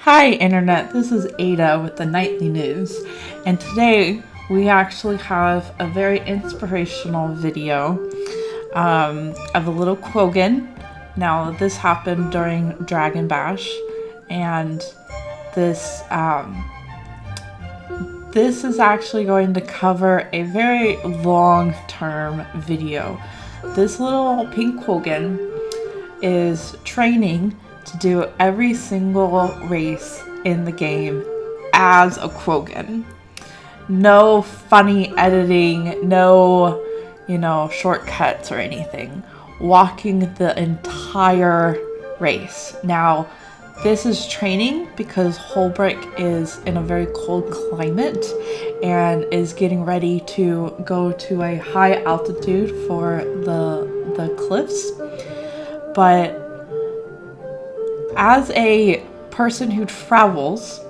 Hi Internet, this is Ada with the Nightly News, and today we actually have a very inspirational video of a little Quaggan. Now this happened during Dragon Bash, and this is actually going to cover a very long-term video. This little pink Quaggan is training to do every single race in the game as a Quaggan. No funny editing, no, shortcuts or anything. Walking the entire race. Now, this is training because Hoelbrak is in a very cold climate and is getting ready to go to a high altitude for the cliffs. But as a person who travels,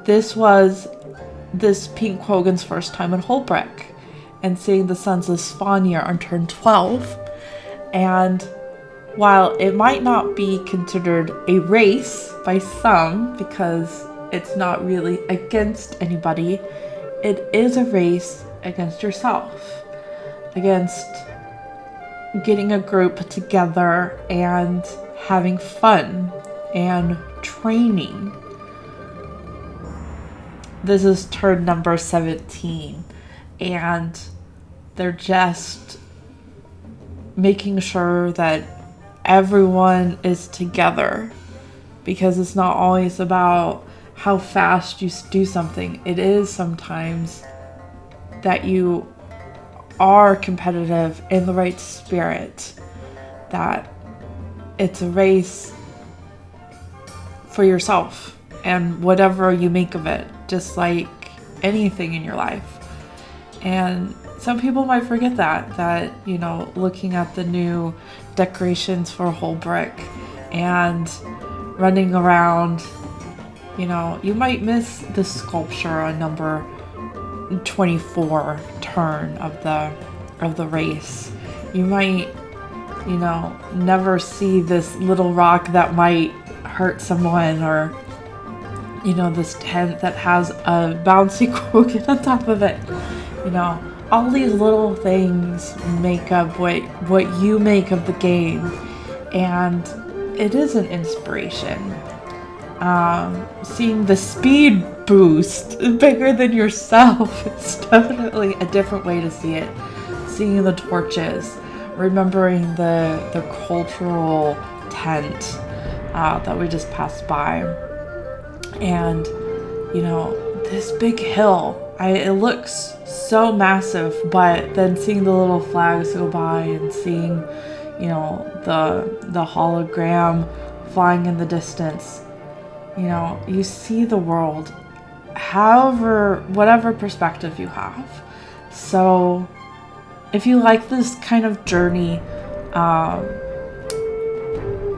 this was this pink Quaggan's first time in Hoelbrak and seeing the Sons of Svanir on turn 12. And while it might not be considered a race by some because it's not really against anybody, it is a race against yourself, against getting a group together and having fun and training. This is turn number 17, and they're just making sure that everyone is together, because it's not always about how fast you do something. It is sometimes that you are competitive in the right spirit, that it's a race for yourself and whatever you make of it, just like anything in your life. And some people might forget that looking at the new decorations for Hoelbrak and running around, you might miss the sculpture on number 24 turn of the race. You might never see this little rock that might hurt someone, or this tent that has a bouncy Quaggan on top of it. All these little things make up what you make of the game, and it is an inspiration. Seeing the speed boost bigger than yourself is definitely a different way to see it. Seeing the torches, remembering the cultural tent that we just passed by, and this big hill. It looks so massive, but then seeing the little flags go by and seeing the hologram flying in the distance, you see the world whatever perspective you have. So if you like this kind of journey,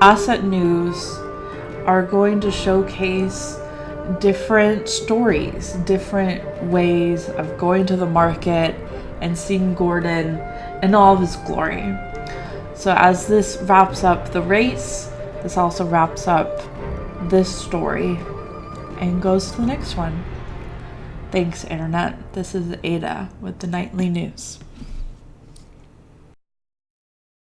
us at News are going to showcase different stories, different ways of going to the market and seeing Gordon in all of his glory. So as this wraps up the race, this also wraps up this story and goes to the next one. Thanks, Internet. This is Ada with the Nightly News.